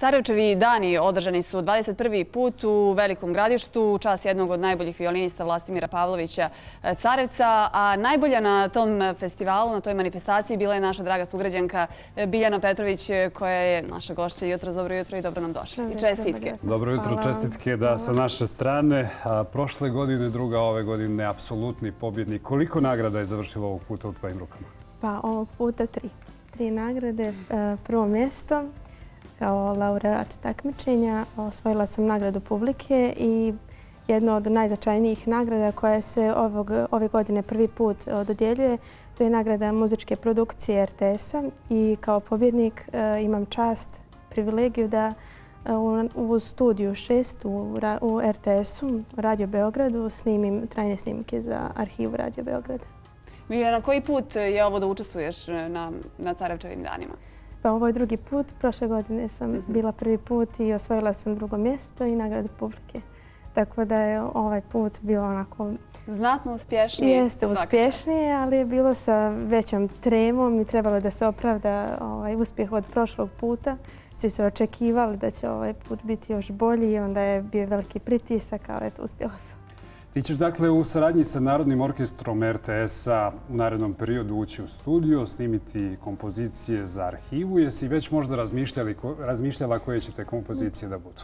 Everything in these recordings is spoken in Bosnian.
Carevčevi dani održani su 21. put u Velikom Gradištu u čast jednog od najboljih violinista Vlastimira Pavlovića Carevca, a najbolja na tom festivalu, na toj manifestaciji bila je naša draga sugrađanka Biljana Petrović, koja je naša gošća jutros. Dobro jutro i dobro nam došli. I čestitke. Dobro jutro, čestitke da sa naše strane. Prošle godine druga, ove godine apsolutni pobjednik. Koliko nagrada je završilo ovog puta u tvojim rukama? Pa ovog puta tri nagrade. Prvo mjesto kao laureat takmičenja. Osvojila sam nagradu publike i jedno od najznačajnijih nagrada koja se ove godine prvi put dodjeljuje. To je nagrada muzičke produkcije RTS-a i kao pobjednik imam čast, privilegiju da u studiju 6 u RTS-u, Radio Beogradu, snimim trajne snimke za arhivu Radio Beograda. Miljana, koji put je ovo da učestvuješ na Carevčevim danima? Pa ovo je drugi put. Prošle godine sam bila prvi put i osvojila sam drugo mjesto i nagradu publike. Tako da je ovaj put bilo onako... Znatno uspješnije. Jeste uspješnije, ali je bilo sa većom tremom i trebalo da se opravda uspjeh od prošlog puta. Svi su očekivali da će ovaj put biti još bolji i onda je bio veliki pritisak, ali eto, uspjela sam. Ti ćeš dakle u saradnji sa Narodnim orkestrom RTS-a u narednom periodu ući u studio, snimiti kompozicije za arhivu. Jesi već možda razmišljala koje će te kompozicije da budu?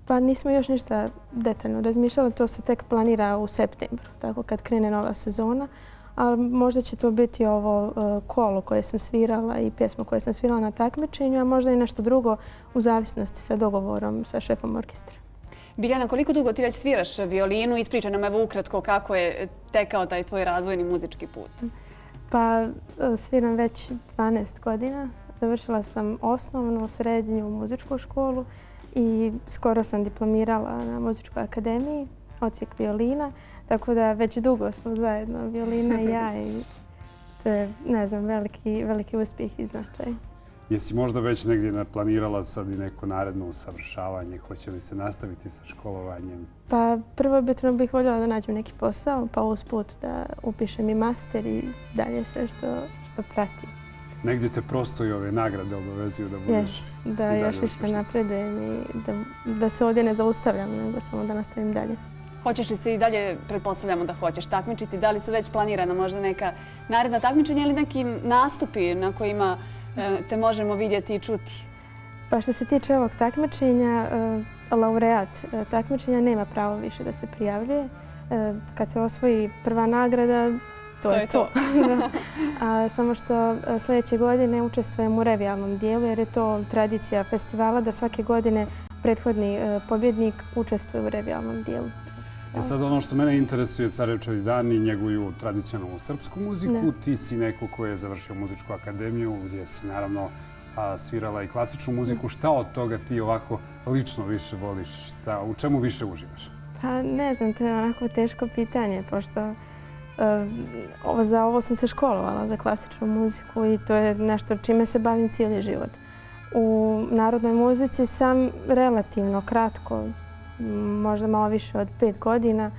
Pa nismo još ništa detaljno razmišljali. To se tek planira u septembru, tako kad krene nova sezona. Ali možda će to biti ovo kolo koje sam svirala i pjesma koje sam svirala na takmičenju, a možda i nešto drugo u zavisnosti sa dogovorom sa šefom orkestra. Biljana, koliko dugo ti već sviraš violinu? Ispričaj nam evo ukratko kako je tekao taj tvoj razvojni muzički put. Pa sviram već 12 godina. Završila sam osnovnu, srednju muzičku školu i skoro sam diplomirala na muzičkoj akademiji, odsjek violina. Tako da već dugo smo zajedno, violina i ja, i to je, ne znam, veliki uspjeh i značaj. Jesi možda već negdje planirala sad i neko naredno usavršavanje? Hoće li se nastaviti sa školovanjem? Pa prvobitno bih voljela da nađem neki posao, pa usput da upišem i master i dalje sve što prati. Negdje te prosto i ove nagrade obavezuju da budeš da još više napredujem i da se ovdje ne zaustavljam, nego samo da nastavim dalje. Hoćeš li se i dalje, pretpostavljamo da hoćeš takmičiti? Da li su već planirana možda neka naredna takmičenja ili neki nastupi na kojima te možemo vidjeti i čuti? Pa što se tiče ovog takmičenja, laureat takmičenja nema pravo više da se prijavljuje. Kad se osvoji prva nagrada, to je to. Samo što sljedeće godine učestvujem u revijalnom dijelu jer je to tradicija festivala da svake godine prethodni pobjednik učestvuje u revijalnom dijelu. Sad ono što mene interesuje, Carevčevi dani njeguju tradicionalnu srpsku muziku. Ti si neko ko je završio muzičku akademiju gdje si naravno svirala i klasičnu muziku. Šta od toga ti ovako lično više voliš? U čemu više uživaš? Pa ne znam, to je onako teško pitanje, pošto za ovo sam se školovala, za klasičnu muziku i to je nešto čime se bavim cijeli život. U narodnoj muzici sam relativno kratko, možda malo više od 5 godina,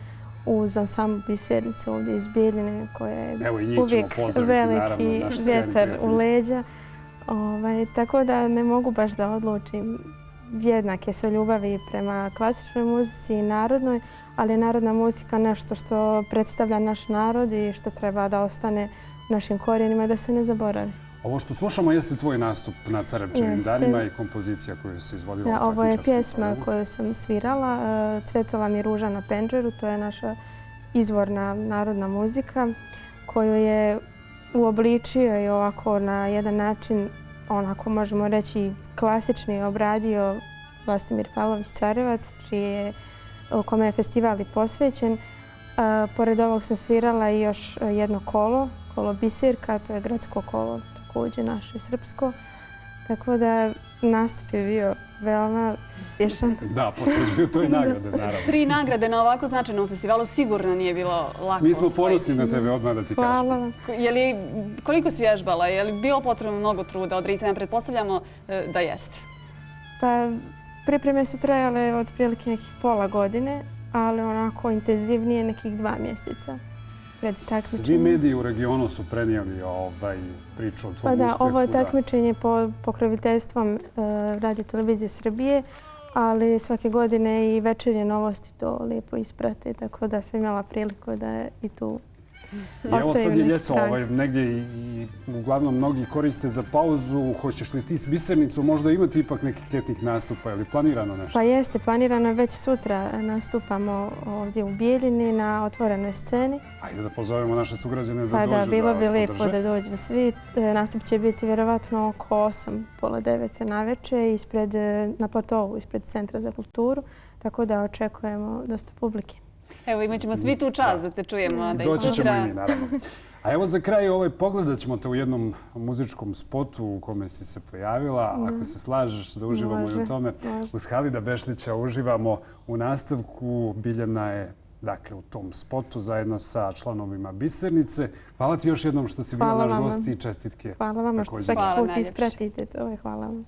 uz ansambl Bisernice ovdje iz Bijeljine, koja je uvijek veliki vjetar u leđa. Tako da ne mogu baš da odlučim. Jednake su ljubavi prema klasičnoj muzici i narodnoj, ali je narodna muzika nešto što predstavlja naš narod i što treba da ostane u našim korijenima i da se ne zaboravi. Ovo što slušamo jeste tvoj nastup na Carevčevim danima i kompozicija koju se izvodila u takmičarskom Ovo je pjesma koju sam svirala. Cvetala mi ruža na penđeru. To je naša izvorna narodna muzika koju je uobličio i ovako na jedan način, onako možemo reći klasični, obradio Vlastimir Pavlović Carevac, kome je festival i posvećen. Pored ovog sam svirala i još jedno kolo Biserka, to je gradsko kolo, također naše srpsko. Tako da nastup je bio veoma uspješan. Da, potvrđuju to i nagrade, naravno. 3 nagrade na ovako značajnom festivalu sigurno nije bilo lako osvojiti. Mi smo ponosni na tebe, odmah da ti kažemo. Hvala vam. Koliko si vježbala? Je li bilo potrebno mnogo truda, odricanja? Pretpostavljamo da jeste. Pa pripreme su trajale otprilike nekih pola godine, ali onako intenzivnije nekih 2 mjeseca. pred takmičenje. Svi mediji u regionu su prenijeli priču o tvom uspehu. Pa da, ovo je takmičenje pod pokroviteljstvom Radio Televizije Srbije, ali svake godine i Večernje novosti to lijepo isprate, tako da sam imala priliku da je i tu I evo sad je ljeto, negdje i uglavnom mnogi koriste za pauzu. Hoćeš li ti s Bisernicu možda imati ipak nekih ljetnih nastupa ili planirano nešto? Pa jeste, planirano je već sutra. Nastupamo ovdje u Bijeljini na otvorenoj sceni. Ajde da pozovemo naše sugrađane da dođu da vas podrže. Pa da, bilo bi lijepo da dođu svi. Nastup će biti vjerovatno oko 8, pola 9 naveče na platovu ispred Centra za kulturu, tako da očekujemo dosta publike. Evo, imat ćemo svi tu čast da te čujemo. Doći ćemo i mi, naravno. A evo za kraj pogledat ćemo te u jednom muzičkom spotu u kome si se pojavila. Ako se slažeš da uživamo i u tome, uz Halida Bešlića uživamo u nastavku. Biljana je u tom spotu zajedno sa članovima Bisernice. Hvala ti još jednom što si bila naš gost i čestitke. Hvala vam što svaki put ispratite to. Hvala vam.